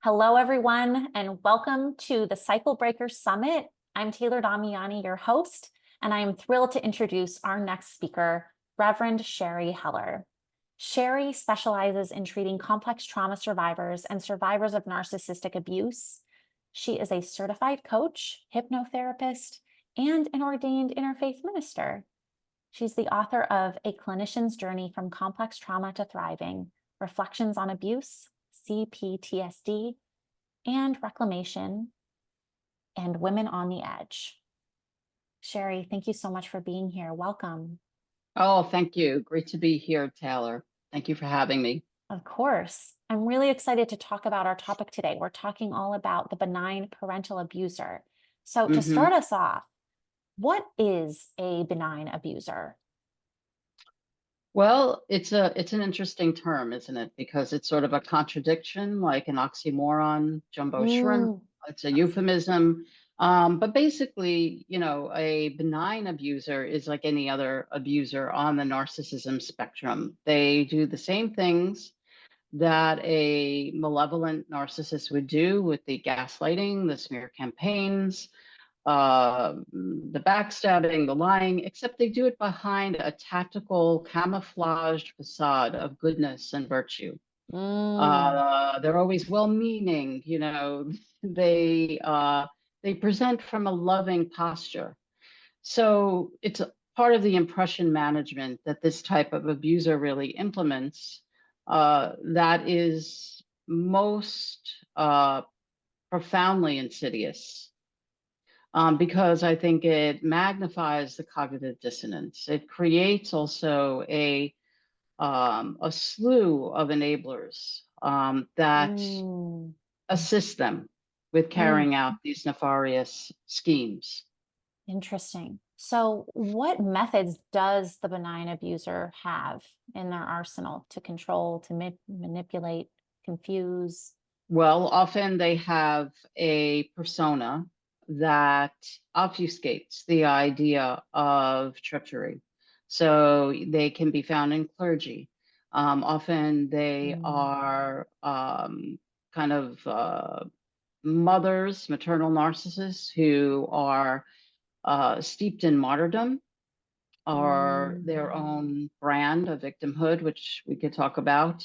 Hello, everyone, and welcome to the Cycle Breaker Summit. I'm Taylor Damiani, your host, and I am thrilled to introduce our next speaker, Reverend Sheri Heller. Sheri specializes in treating complex trauma survivors and survivors of narcissistic abuse. She is a certified coach, hypnotherapist, and an ordained interfaith minister. She's the author of A Clinician's Journey from Complex Trauma to Thriving, Reflections on Abuse, CPTSD, and Reclamation, and Women on the Edge. Sheri, thank you so much for being here. Welcome. Oh, thank you. Great to be here, Taylor. Thank you for having me. Of course. I'm really excited to talk about our topic today. We're talking all about the benign parental abuser. So to start us off, what is a benign abuser? Well, it's an interesting term, isn't it? Because it's sort of a contradiction, like an oxymoron, jumbo shrimp. It's a euphemism. But basically, a benign abuser is like any other abuser on the narcissism spectrum. They do the same things that a malevolent narcissist would do with the gaslighting, the smear campaigns, the backstabbing, the lying, except they do it behind a tactical camouflaged facade of goodness and virtue. They're always well-meaning, they present from a loving posture. So it's a part of the impression management that this type of abuser really implements that is most profoundly insidious. Because I think it magnifies the cognitive dissonance. It creates also a slew of enablers that assist them with carrying out these nefarious schemes. Interesting. So what methods does the benign abuser have in their arsenal to control, to manipulate, confuse? Well, often they have a persona that obfuscates the idea of treachery. So they can be found in clergy. Often they are kind of mothers, maternal narcissists who are steeped in martyrdom or their own brand of victimhood, which we could talk about.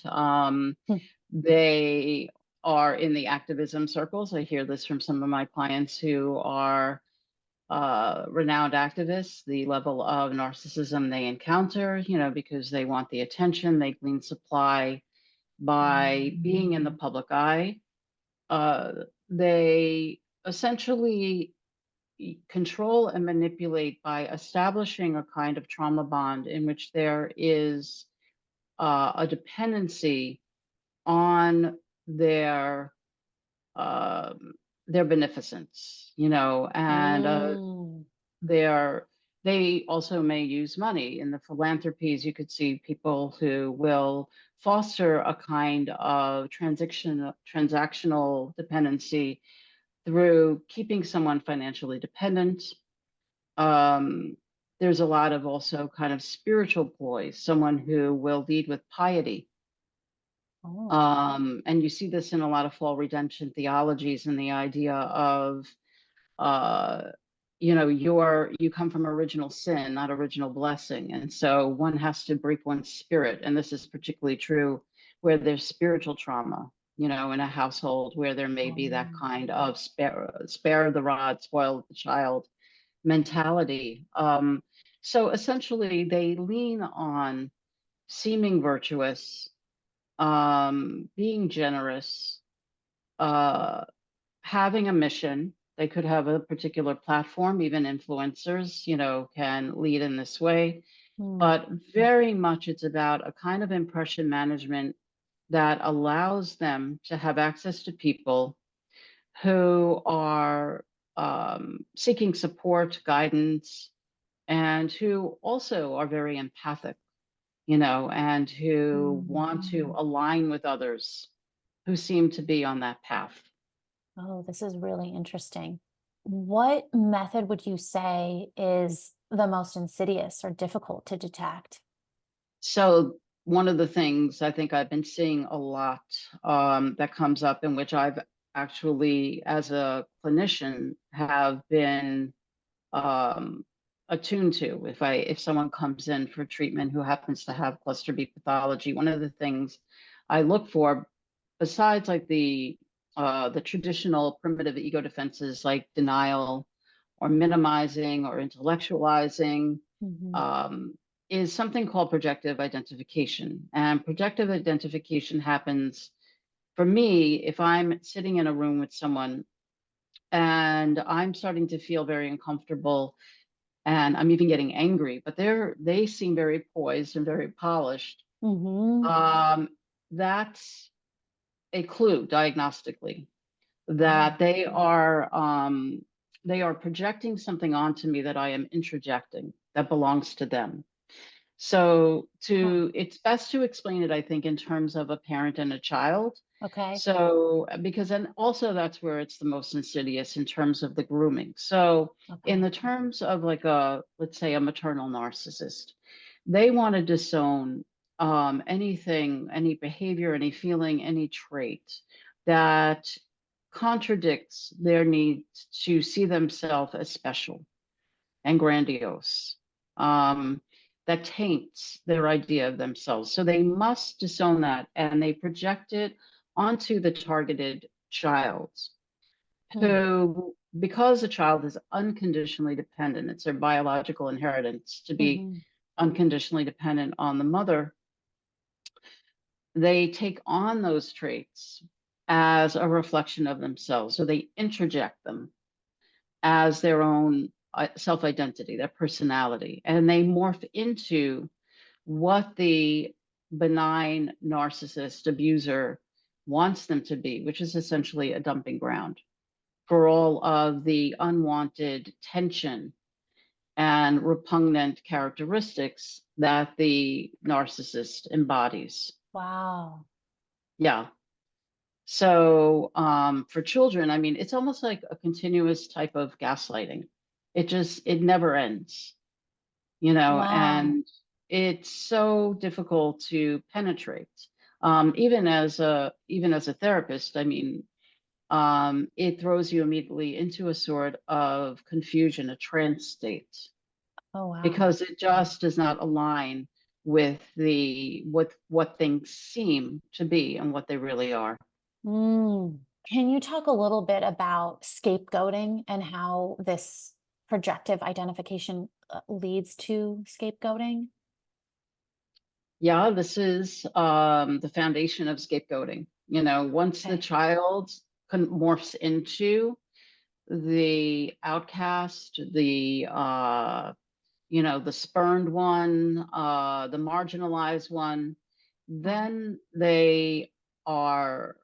They are in the activism circles. I hear this from some of my clients who are renowned activists, the level of narcissism they encounter, because they want the attention, they glean supply by being in the public eye. They essentially control and manipulate by establishing a kind of trauma bond in which there is a dependency on their beneficence, and they also may use money in the philanthropies. You could see people who will foster a kind of transactional dependency through keeping someone financially dependent. There's a lot of also kind of spiritual ploys, someone who will lead with piety. And you see this in a lot of fall redemption theologies and the idea of, you come from original sin, not original blessing. And so one has to break one's spirit. And this is particularly true where there's spiritual trauma, in a household where there may be that kind of spare the rod, spoil the child mentality. So essentially they lean on seeming virtuous, being generous, having a mission. They could have a particular platform, even influencers, can lead in this way. But very much it's about a kind of impression management that allows them to have access to people who are seeking support, guidance, and who also are very empathic, and who want to align with others who seem to be on that path. Oh, this is really interesting. What method would you say is the most insidious or difficult to detect? So one of the things I think I've been seeing a lot that comes up, in which I've actually, as a clinician, have been um, attuned to. If someone comes in for treatment who happens to have cluster B pathology, one of the things I look for, besides like the traditional primitive ego defenses like denial or minimizing or intellectualizing, Mhm. um, is something called projective identification. And projective identification happens for me if I'm sitting in a room with someone and I'm starting to feel very uncomfortable and I'm even getting angry, but they seem very poised and very polished. Mhm. Um, that's a clue diagnostically that Wow. they are projecting something onto me that I am introjecting that belongs to them. So Huh. it's best to explain it, I think, in terms of a parent and a child. Okay. So, because then also that's where it's the most insidious in terms of the grooming. So, in Okay. the terms of like let's say a maternal narcissist, they want to disown anything, any behavior, any feeling, any trait that contradicts their need to see themselves as special and grandiose, um, that taints their idea of themselves. So they must disown that and they project it onto the targeted child, Hmm. who, because the child is unconditionally dependent, it's their biological inheritance to be Mhm. unconditionally dependent on the mother, they take on those traits as a reflection of themselves. So they introject them as their own self identity, their personality, and they morph into what the benign narcissist abuser wants them to be, which is essentially a dumping ground for all of the unwanted tension and repugnant characteristics that the narcissist embodies. Wow. Yeah. So for children, I mean, it's almost like a continuous type of gaslighting. It never ends, Wow. and it's so difficult to penetrate. Even as a therapist, I mean, it throws you immediately into a sort of confusion, a trance state, Oh, wow. because it just does not align with what things seem to be and what they really are. Mm. Can you talk a little bit about scapegoating and how this projective identification leads to scapegoating? Yeah, this is the foundation of scapegoating. Once the Okay. child morphs into the outcast, the spurned one, the marginalized one, Uh-huh. then they are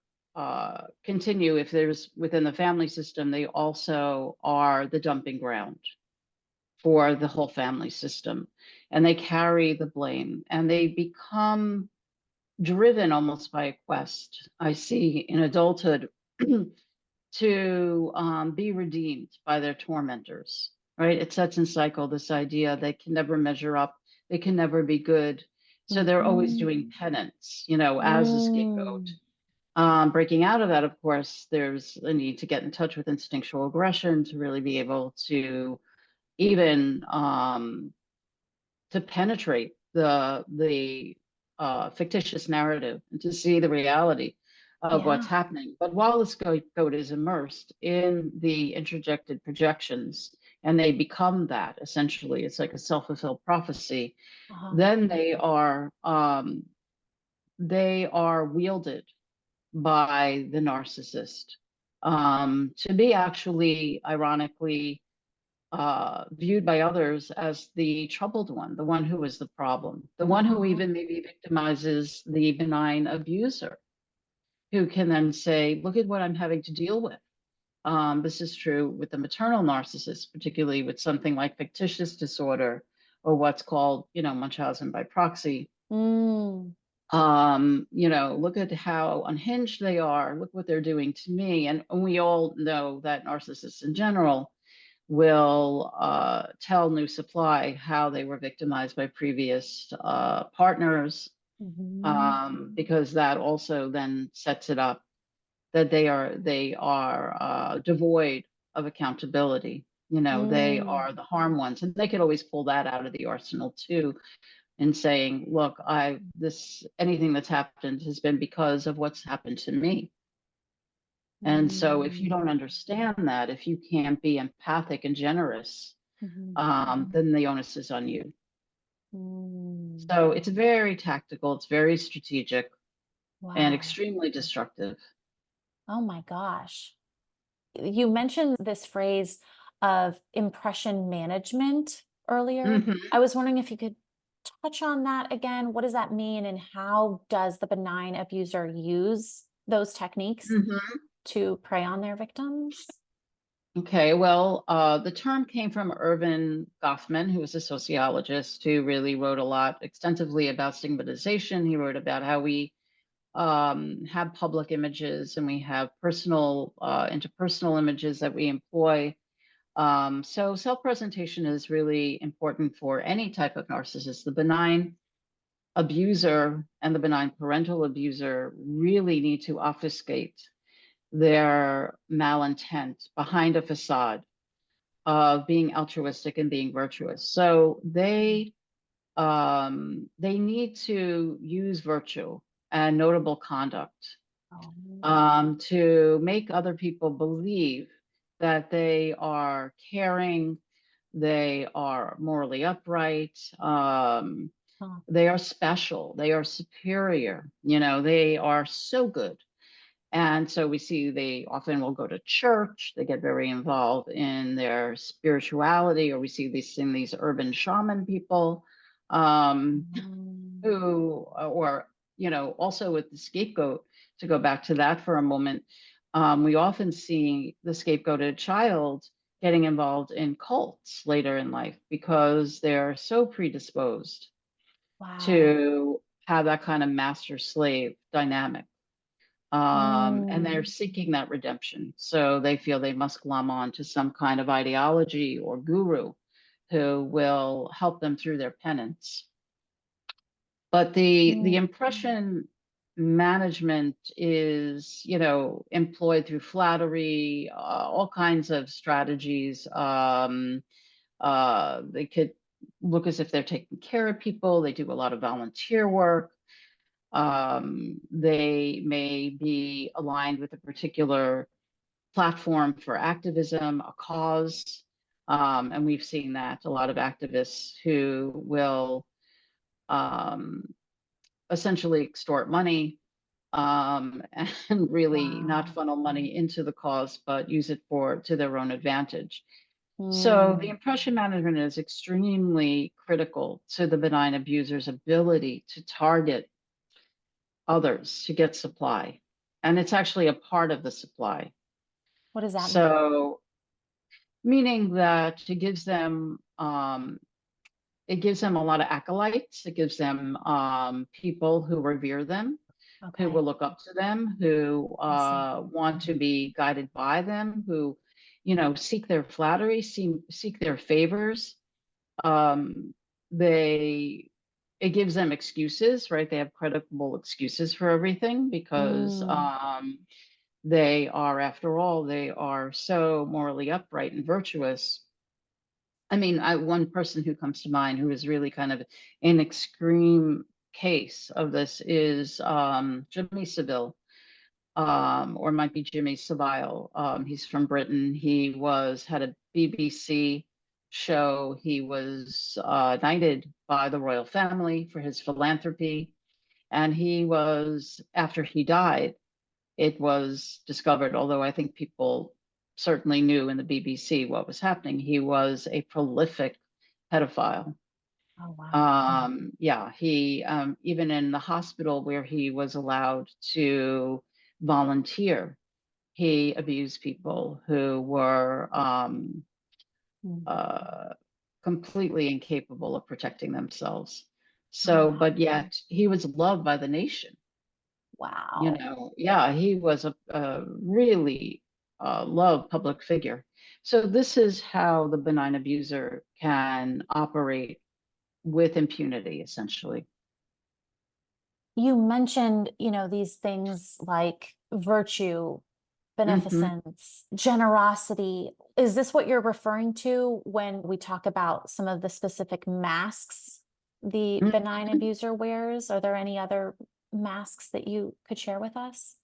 continue, if there's within the family system, they also are the dumping ground for the whole family system. And they carry the blame and they become driven almost by a quest I see in adulthood to be redeemed by their tormentors, right? It sets in cycle this idea they can never measure up, they can never be good. So they're always Mhm. doing penance, as a scapegoat. Mm. Breaking out of that, of course, there's a need to get in touch with instinctual aggression to really be able to even to penetrate the fictitious narrative and to see the reality of what's Yeah. happening. But while the scapegoat is immersed in the interjected projections, and they become that essentially, it's like a self-fulfilled prophecy. Uh-huh. Then they are wielded by the narcissist to be actually, ironically, viewed by others as the troubled one, the one who is the problem, the one who Uh-huh. even maybe victimizes the benign abuser, who can then say, look at what I'm having to deal with. This is true with the maternal narcissist, particularly with something like fictitious disorder or what's called, Munchausen by proxy. Mm. Look at how unhinged they are. Look what they're doing to me. And we all know that narcissists in general will tell New Supply how they were victimized by previous partners. because that also then sets it up that they are devoid of accountability. They Mm, are the harm ones, and they could always pull that out of the arsenal too, in saying, "Look, anything that's happened has been because of what's happened to me." And so, if you mm, don't understand that, if you can't be empathic and generous, mhm, then the onus is on you. mm. So it's very tactical, it's very strategic, and Wow. extremely destructive. Oh my gosh. You mentioned this phrase of impression management earlier. Hmm. I was wondering if you could touch on that again. What does that mean, and how does the benign abuser use those techniques Hmm. to prey on their victims? Okay, well, the term came from Irvin Goffman, who was a sociologist who really wrote a lot extensively about stigmatization. He wrote about how we have public images and we have personal, interpersonal images that we employ. So self-presentation is really important for any type of narcissist. The benign abuser and the benign parental abuser really need to obfuscate their malintent behind a facade of being altruistic and being virtuous. So they need to use virtue and notable conduct Oh, to make other people believe that they are caring, they are morally upright, huh. they are special, they are superior, they are so good. And so we see they often will go to church, they get very involved in their spirituality, or we see these urban shaman people, um, Mm. who, or, also with the scapegoat, to go back to that for a moment, we often see the scapegoated child getting involved in cults later in life because they're so predisposed Wow. to have that kind of master slave dynamic. And they're Mm. seeking that redemption. So they feel they must glom on to some kind of ideology or guru who will help them through their penance. But the Mm. impression management is, employed through flattery, all kinds of strategies. They could look as if they're taking care of people. They do a lot of volunteer work. They may be aligned with a particular platform for activism, a cause. And we've seen that a lot of activists who will um, essentially extort money, and really not Wow. funnel money into the cause, but use it to their own advantage. So the Mm. impression management is extremely critical to the benign abuser's ability to target others to get supply. And it's actually a part of the supply. What does that mean? So meaning that it gives them a lot of acolytes. It gives them people who revere them, who Okay. will look up to them, who I see. want to be guided by them, who, seek their flattery, seek their favors. Um, they it gives them excuses, right? They have credible excuses for everything because Mm. they are, after all, they are so morally upright and virtuous. I mean, one person who comes to mind who is really kind of an extreme case of this is Jimmy Savile, or it might be Jimmy Savile. He's from Britain. He had a BBC show. He was knighted by the royal family for his philanthropy. And after he died, it was discovered, although I think people certainly knew in the BBC what was happening, he was a prolific pedophile. Oh, wow. Yeah, he, even in the hospital where he was allowed to volunteer, he abused people who were Mm. uh, completely incapable of protecting themselves. Oh, So, but yet he was loved by the nation. wow. Yeah, he was a really loved public figure. So this is how the benign abuser can operate with impunity, essentially. You mentioned, these things like virtue, Hmm. beneficence, generosity. Is this what you're referring to when we talk about some of the specific masks the benign abuser wears? Are there any other masks that you could share with us?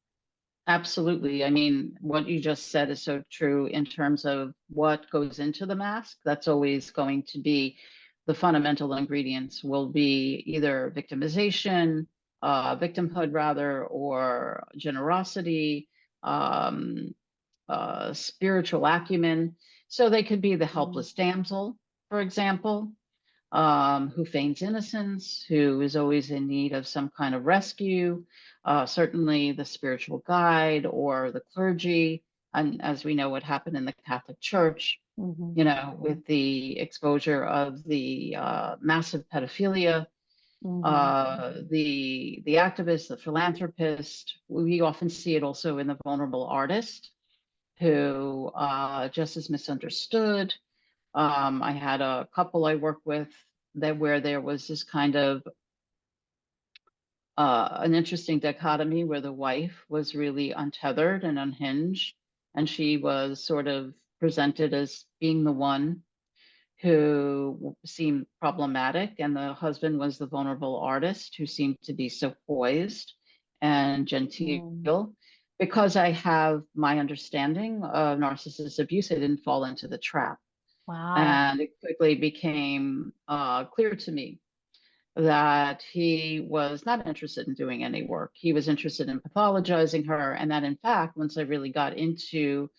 Absolutely. I mean, what you just said is so true in terms of what goes into the mask. That's always going to be the fundamental ingredients will be either victimization, victimhood rather, or generosity, um, spiritual acumen. So they could be the Mm, helpless damsel, for example, who feigns innocence, who is always in need of some kind of rescue, certainly the spiritual guide or the clergy. And as we know, what happened in the Catholic Church, mhm, with the exposure of the massive pedophilia, mhm. the activist, the philanthropist. We often see it also in the vulnerable artist who just is misunderstood. I had a couple I worked with that where there was this kind of an interesting dichotomy where the wife was really untethered and unhinged, and she was sort of presented as being the one who seemed problematic, and the husband was the vulnerable artist who seemed to be so poised and Mm. genteel. Because I have my understanding of narcissist abuse, I didn't fall into the trap. Wow. And it quickly became clear to me that he was not interested in doing any work. He was interested in pathologizing her. And that, in fact, once I really got into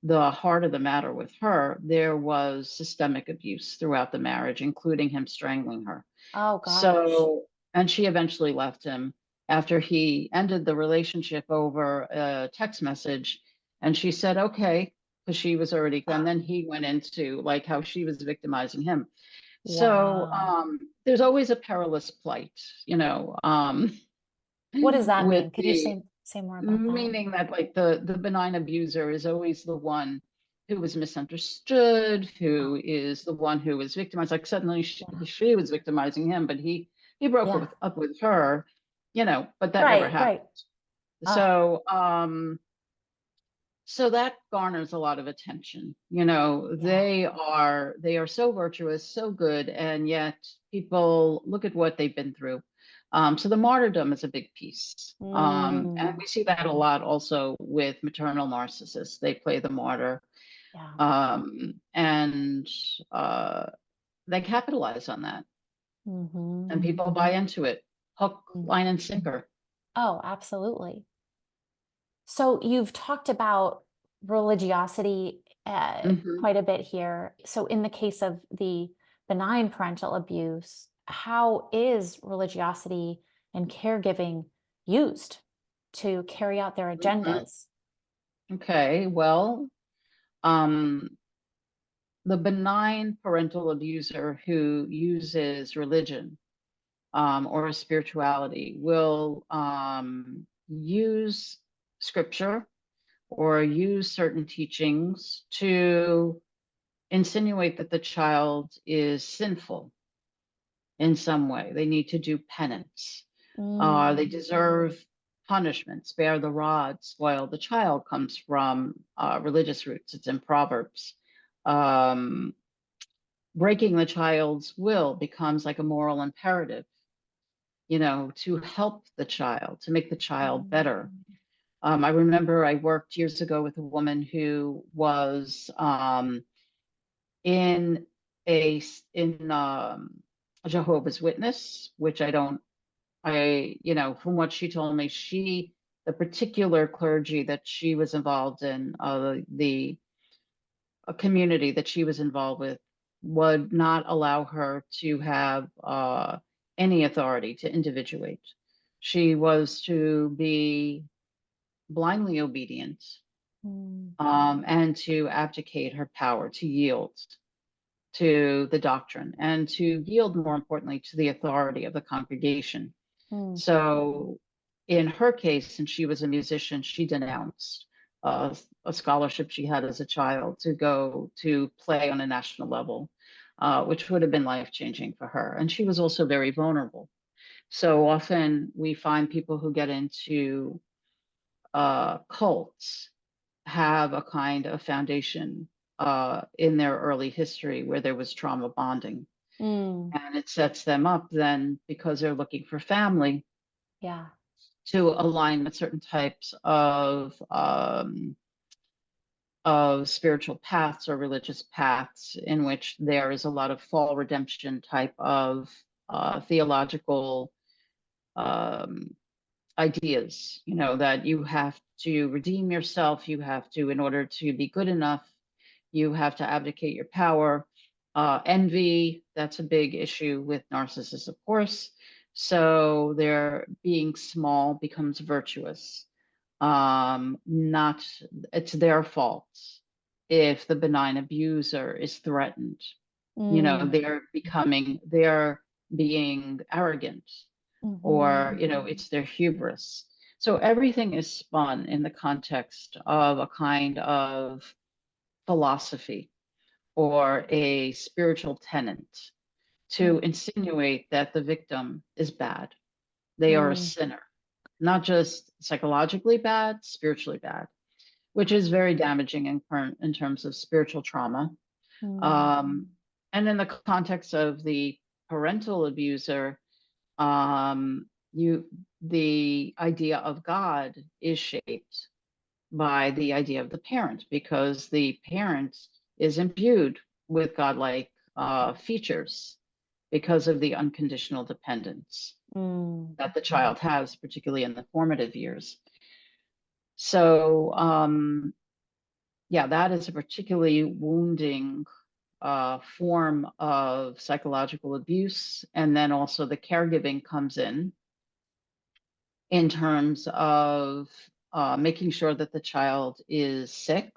the heart of the matter with her, there was systemic abuse throughout the marriage, including him strangling her. Oh gosh. So, and she eventually left him after he ended the relationship over a text message. And she said, okay, because she was already, and then he went into like how she was victimizing him. So Wow. there's always a perilous plight, you know, What does that with mean? Could you the say more about that? meaning that like the benign abuser is always the one who was misunderstood, Oh, who is the one who was victimized. Like suddenly yeah. she was victimizing him, but he broke Yeah. up with her, but that never Right, happened. right. Oh, So so that garners a lot of attention. yeah. They are so virtuous, so good, and yet people look at what they've been through. So the martyrdom is a big piece, and Mm, we see that a lot also with maternal narcissists. They play the martyr, yeah. and uh, they capitalize on that, Hmm. and people buy into it, hook, Mm. line, and sinker. Oh, absolutely. So you've talked about religiosity Hmm. quite a bit here. So in the case of the benign parental abuse, how is religiosity and caregiving used to carry out their Hmm. agendas? Okay, well, um, the benign parental abuser who uses religion or spirituality will use scripture or use certain teachings to insinuate that the child is sinful in some way. They need to do penance. They Mm, deserve punishment. Spare the rod, spoil the child comes from religious roots. It's in Proverbs. Um, Breaking the child's will becomes like a moral imperative, to help the child, to make the child better. mm, I remember I worked years ago with a woman who was in a Jehovah's Witness, which from what she told me, the particular clergy that she was involved in, the a community that she was involved with would not allow her to have any authority to individuate. She was to be blindly obedient mm, and to abdicate her power, to yield to the doctrine, and to yield, more importantly, to the authority of the congregation. mm, So, in her case, since she was a musician, she denounced a scholarship she had as a child to go to play on a national level, which would have been life changing for her. And she was also very vulnerable. So often we find people who get into cults have a kind of foundation in their early history where there was trauma bonding. Mm, And it sets them up then because they're looking for family yeah. to align with certain types of spiritual paths or religious paths in which there is a lot of fall redemption type of theological um, ideas, that you have to redeem yourself, you have to, in order to be good enough, you have to abdicate your power. Envy, that's a big issue with narcissists, of course. So their being small becomes virtuous. Not, it's their fault if the benign abuser is threatened. Mm, They're being arrogant, mhm, or it's their hubris. So everything is spun in the context of a kind of philosophy or a spiritual tenet to mm, insinuate that the victim is bad. They are a mm, sinner, not just psychologically bad, spiritually bad, which is very damaging in terms of spiritual trauma. mm, Um, and in the context of the parental abuser, you the idea of God is shaped by the idea of the parent, because the parent is imbued with godlike features because of the unconditional dependence mm. that the child has, particularly in the formative years. So, yeah, that is a particularly wounding form of psychological abuse. And then also the caregiving comes in terms of making sure that the child is sick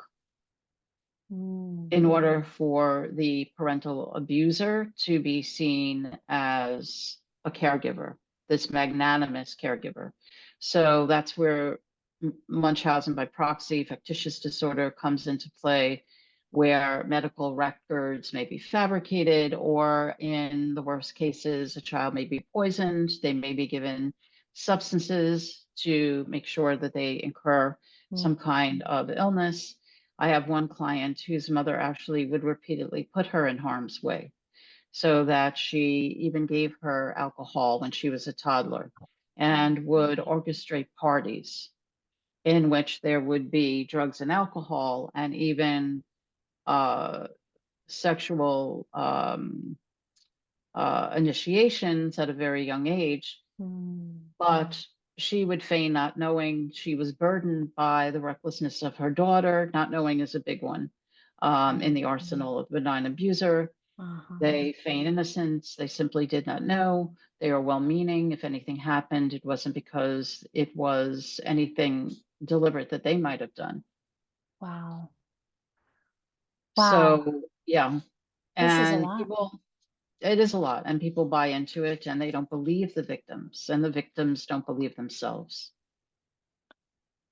Mm, in order for the parental abuser to be seen as a caregiver, this magnanimous caregiver. So that's where Munchausen by proxy, factitious disorder comes into play, where medical records may be fabricated, or in the worst cases, a child may be poisoned. They may be given substances to make sure that they incur mm. some kind of illness. I have one client whose mother actually would repeatedly put her in harm's way, so that she even gave her alcohol when she was a toddler and would orchestrate parties in which there would be drugs and alcohol, and even uh, sexual initiations at a very young age. Mm, But she would feign not knowing. She was burdened by the recklessness of her daughter. Not knowing is a big one in the arsenal of benign abuser. uh-huh. They feign innocence. They simply did not know. They are well meaning. If anything happened, it wasn't because it was anything deliberate that they might have done. Wow. Wow. So, yeah. This is a And lot. it is a lot, and people buy into it, and they don't believe the victims, and the victims don't believe themselves.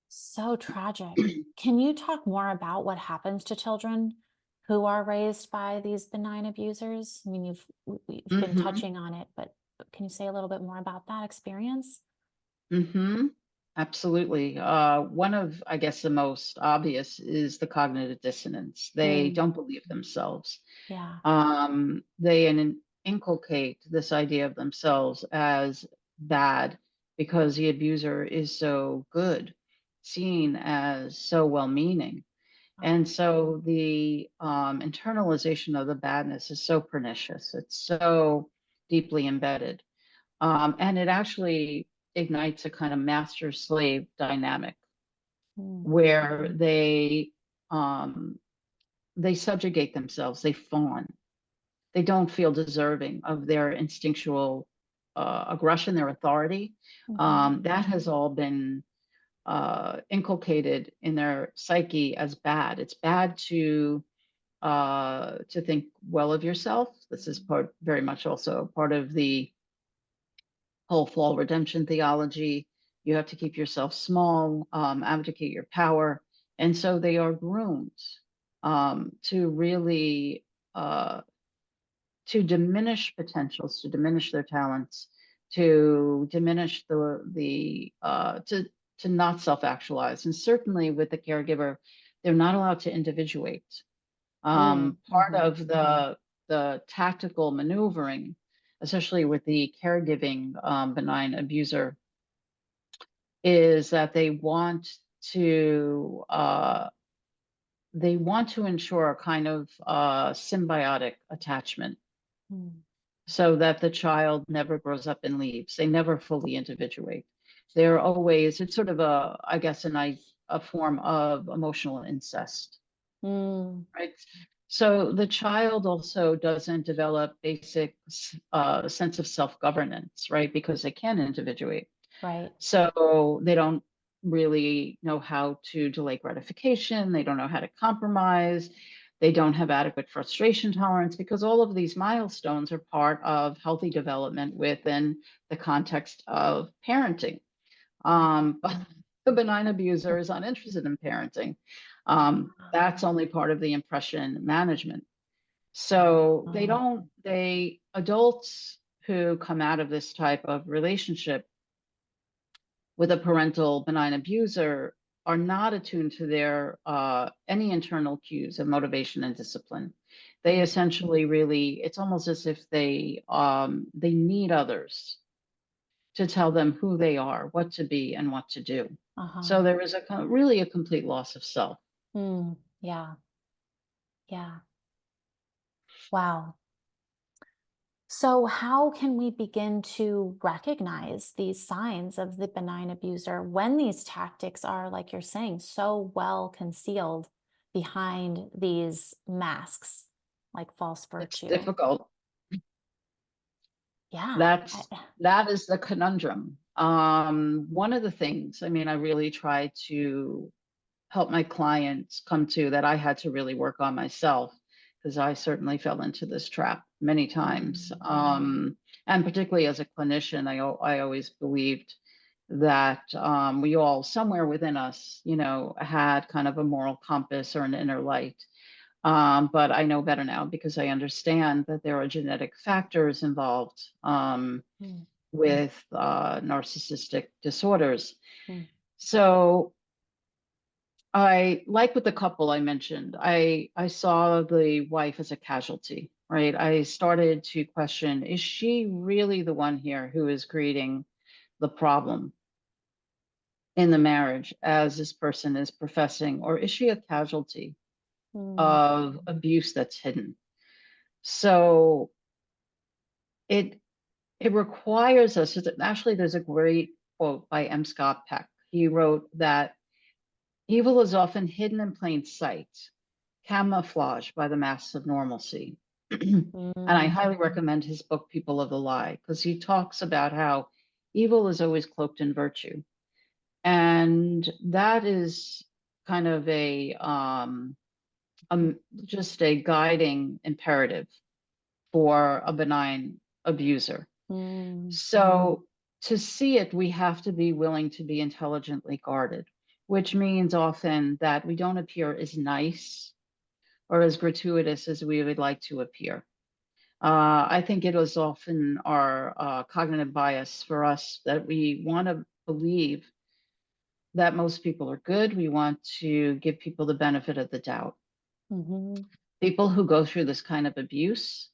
So tragic. Can you talk more about what happens to children who are raised by these benign abusers? I mean, you've been Hmm. touching on it, but can you say a little bit more about that experience? Hmm. Absolutely. One of, I guess, the most obvious is the cognitive dissonance. They Mm, don't believe themselves. yeah. They inculcate this idea of themselves as bad because the abuser is so good, seen as so well-meaning. Wow. And so the internalization of the badness is so pernicious. It's so deeply embedded. And it actually ignites a kind of master slave dynamic Mm, where um, they subjugate themselves, they fawn, they don't feel deserving of their instinctual aggression, their authority. mhm, That has all been inculcated in their psyche as bad. It's bad to think well of yourself. This is very much also part of the whole fall redemption theology. You have to keep yourself small, abdicate your power. And so they are groomed to really to diminish potentials, to diminish their talents, to diminish to not self-actualize. And certainly with the caregiver, they're not allowed to individuate. Part of the tactical maneuvering, especially with the caregiving benign abuser, is that they want to ensure a kind of symbiotic attachment so that the child never grows up and leaves. They never fully individuate. They're always, it's sort of I guess, a form of emotional incest, right? So the child also doesn't develop basic sense of self-governance, right? Because they can't individuate. Right. So they don't really know how to delay gratification. They don't know how to compromise. They don't have adequate frustration tolerance, because all of these milestones are part of healthy development within the context of parenting. But the benign abuser is uninterested in parenting. That's only part of the impression management. So adults who come out of this type of relationship with a parental benign abuser are not attuned to their any internal cues of motivation and discipline. They essentially really, it's almost as if they need others to tell them who they are, what to be, and what to do. So there is really a complete loss of self. Yeah. Yeah. Wow. So, how can we begin to recognize these signs of the benign abuser when these tactics are, like you're saying, so well concealed behind these masks, like false It's virtue? difficult. Yeah. That is the conundrum. One of the things, I mean, I really try to help my clients come to that I had to really work on myself, because I certainly fell into this trap many times. And particularly as a clinician, I always believed that we all, somewhere within us, had kind of a moral compass or an inner light. But I know better now, because I understand that there are genetic factors involved with narcissistic disorders. So like with the couple I mentioned, I saw the wife as a casualty, right? I started to question, is she really the one here who is creating the problem in the marriage, as this person is professing, or is she a casualty of abuse that's hidden? So it requires us, actually there's a great quote by M. Scott Peck. He wrote that evil is often hidden in plain sight, camouflaged by the masks of normalcy. And I highly recommend his book, People of the Lie, because he talks about how evil is always cloaked in virtue. And that is kind of just a guiding imperative for a benign abuser. So to see it, we have to be willing to be intelligently guarded, which means often that we don't appear as nice or as gratuitous as we would like to appear. I think it is often our cognitive bias for us that we want to believe that most people are good. We want to give people the benefit of the doubt. People who go through this kind of abuse,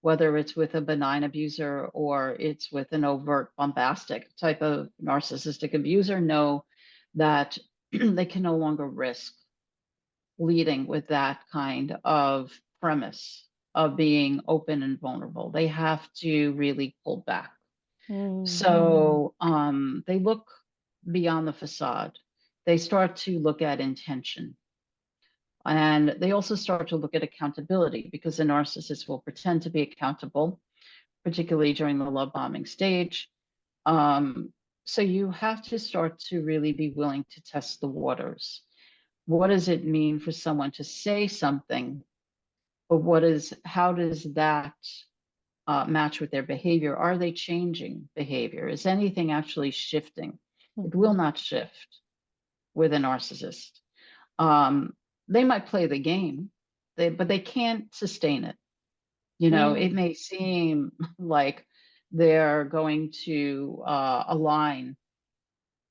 whether it's with a benign abuser or it's with an overt, bombastic type of narcissistic abuser, know that they can no longer risk leading with that kind of premise of being open and vulnerable. They have to really pull back. So they look beyond the facade. They start to look at intention. And they also start to look at accountability, because the narcissist will pretend to be accountable, particularly during the love bombing stage. So you have to start to really be willing to test the waters. What does it mean for someone to say something, but how does that match with their behavior? Are they changing behavior? Is anything actually shifting? It will not shift with a narcissist. They might play the game, but they can't sustain it. It may seem like they're going to align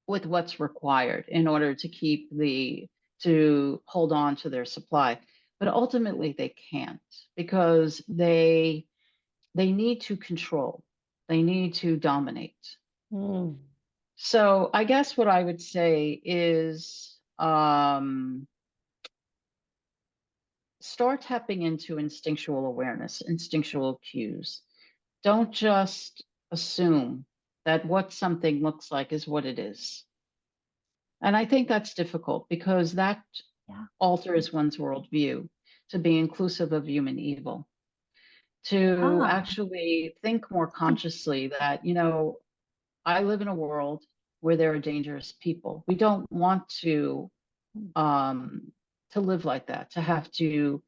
with what's required in order to to hold on to their supply. But ultimately they can't, because they need to control, they need to dominate. Mm. So I guess what I would say is start tapping into instinctual awareness, instinctual cues. Don't just assume that what something looks like is what it is. And I think that's difficult because that Yeah. alters one's worldview to be inclusive of human evil, to Ah. actually think more consciously that, I live in a world where there are dangerous people. We don't want to live like that, to have to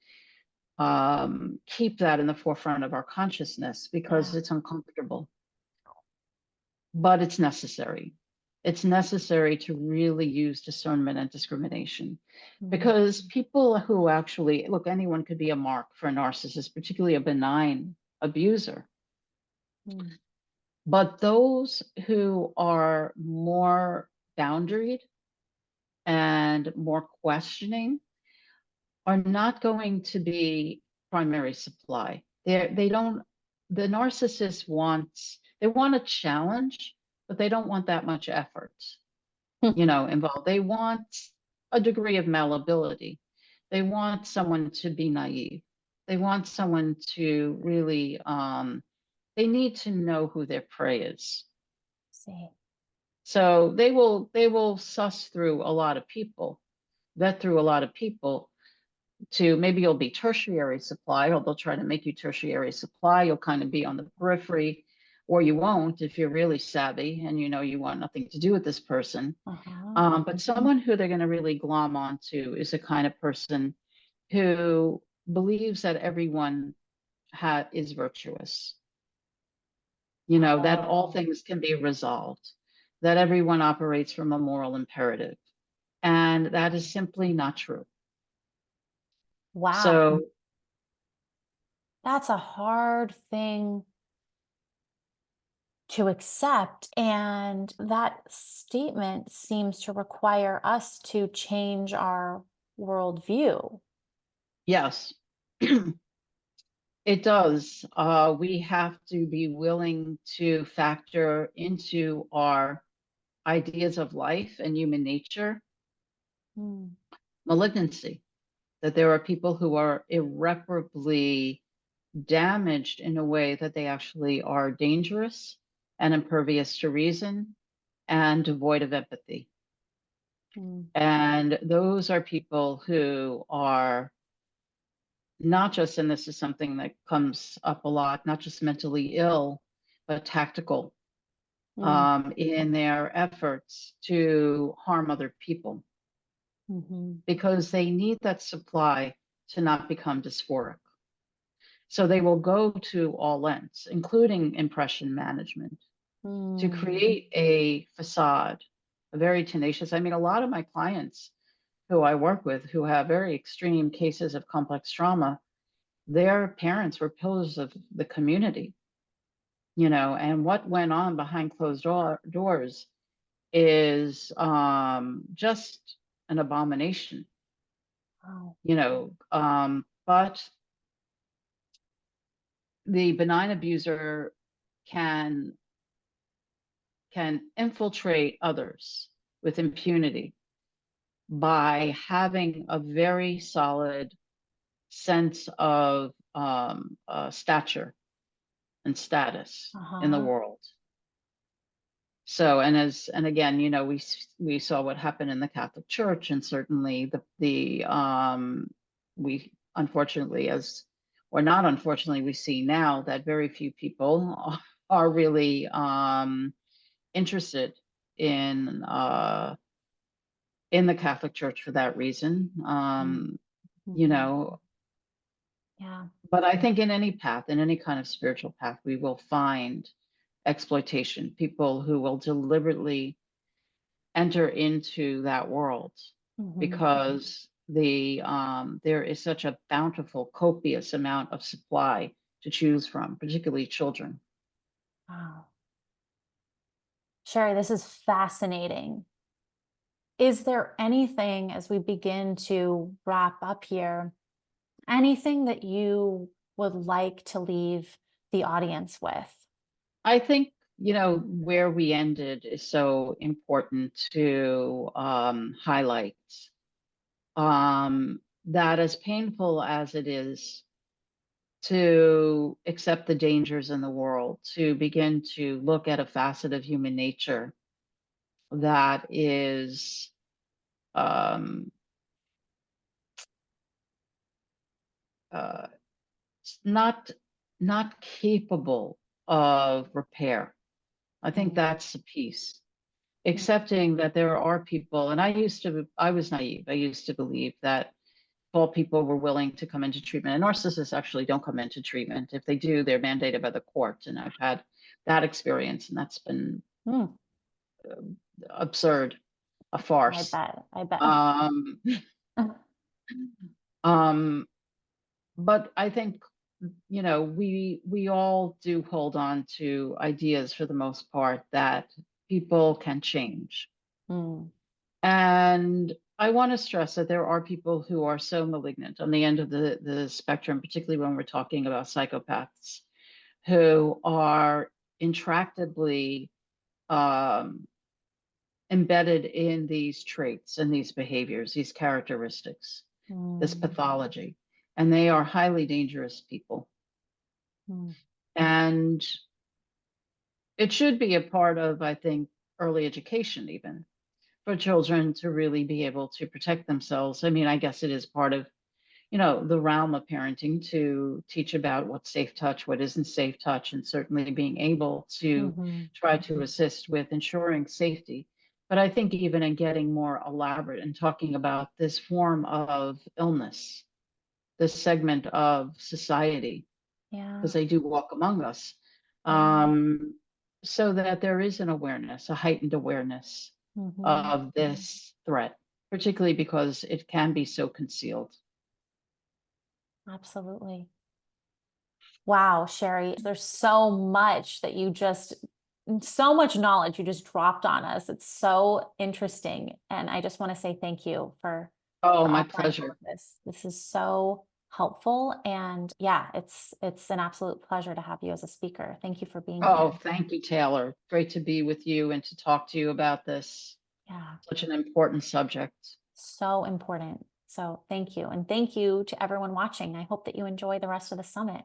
keep that in the forefront of our consciousness because Yeah. it's uncomfortable, but it's necessary. It's necessary to really use discernment and discrimination, Mm. because people who actually look, anyone could be a mark for a narcissist, particularly a benign abuser. Mm. But those who are more boundaried and more questioning are not going to be primary supply. They don't, the narcissist they want a challenge, but they don't want that much effort, involved. They want a degree of malleability. They want someone to be naive. They want someone to really, they need to know who their prey is. See. So they will suss through a lot of people, vet through a lot of people, to maybe you'll be tertiary supply, or they'll try to make you tertiary supply. You'll kind of be on the periphery, or you won't if you're really savvy and you want nothing to do with this person. Uh-huh. But someone who they're going to really glom onto is a kind of person who believes that everyone is virtuous, that all Oh, things can be resolved, that everyone operates from a moral imperative. And that is simply not true. wow. So, That's a hard thing to accept. And that statement seems to require us to change our worldview. yes, it does. We have to be willing to factor into our ideas of life and human nature Mm. malignancy, that there are people who are irreparably damaged in a way that they actually are dangerous and impervious to reason and devoid of empathy. Mm. And those are people who are not just, and this is something that comes up a lot, not just mentally ill, but tactical Mm. in their efforts to harm other people, Mhm. because they need that supply to not become dysphoric. So they will go to all ends, including impression management, to Mm. create a facade, a very tenacious. I mean, a lot of my clients who I work with who have very extreme cases of complex trauma, their parents were pillars of the community, and what went on behind closed doors is just an abomination, Wow. but the benign abuser can infiltrate others with impunity by having a very solid sense of stature and status in the Uh-huh. world. So, and again, we saw what happened in the Catholic Church, and certainly we unfortunately, or not unfortunately, we see now that very few people are really interested in the Catholic Church for that reason. Mm. You Mhm. know, Yeah. but I think in any path, in any kind of spiritual path, we will find exploitation, people who will deliberately enter into that world Mhm. because there is such a bountiful, copious amount of supply to choose from, particularly children. Wow. Sheri, this is fascinating. Is there anything, as we begin to wrap up here, anything that you would like to leave the audience with? I think, where we ended is so important to highlight. That as painful as it is to accept the dangers in the world, to begin to look at a facet of human nature that is um, uh, not not capable of repair. I think Mm, that's the piece. mm, Accepting that there are people, and I was naive. I used to believe that all people were willing to come into treatment. And narcissists actually don't come into treatment. If they do, they're mandated by the court. And I've had that experience, and that's been mm. absurd, a I farce. bet. I bet. Um, um, but I think, we all do hold on to ideas for the most part that people can change. Mm, And I want to stress that there are people who are so malignant on the end of the spectrum, particularly when we're talking about psychopaths, who are intractably um, embedded in these traits and these behaviors, these characteristics, this mm, pathology. And they are highly dangerous people. mm, And it should be a part of, I think, early education, even for children to really be able to protect themselves. I mean, I guess it is part of, the realm of parenting to teach about what's safe touch, what isn't safe touch, and certainly being able to mhm. try to assist with ensuring safety. But I think even in getting more elaborate and talking about this form of illness, this segment of society, Yeah. because they do walk among us, Yeah. um, so that there is an awareness, a heightened awareness Mhm. of this threat, particularly because it can be so concealed. Absolutely. Wow, Sheri, there's so much that so much knowledge you just dropped on us. It's so interesting. And I just want to say thank you Oh, for my offering all pleasure. of this. This is so helpful. And yeah, it's an absolute pleasure to have you as a speaker. Thank you for being Oh, here. thank you, Taylor. Great to be with you and to talk to you about this, Yeah, such an important subject. so important. So thank you. And thank you to everyone watching. I hope that you enjoy the rest of the summit.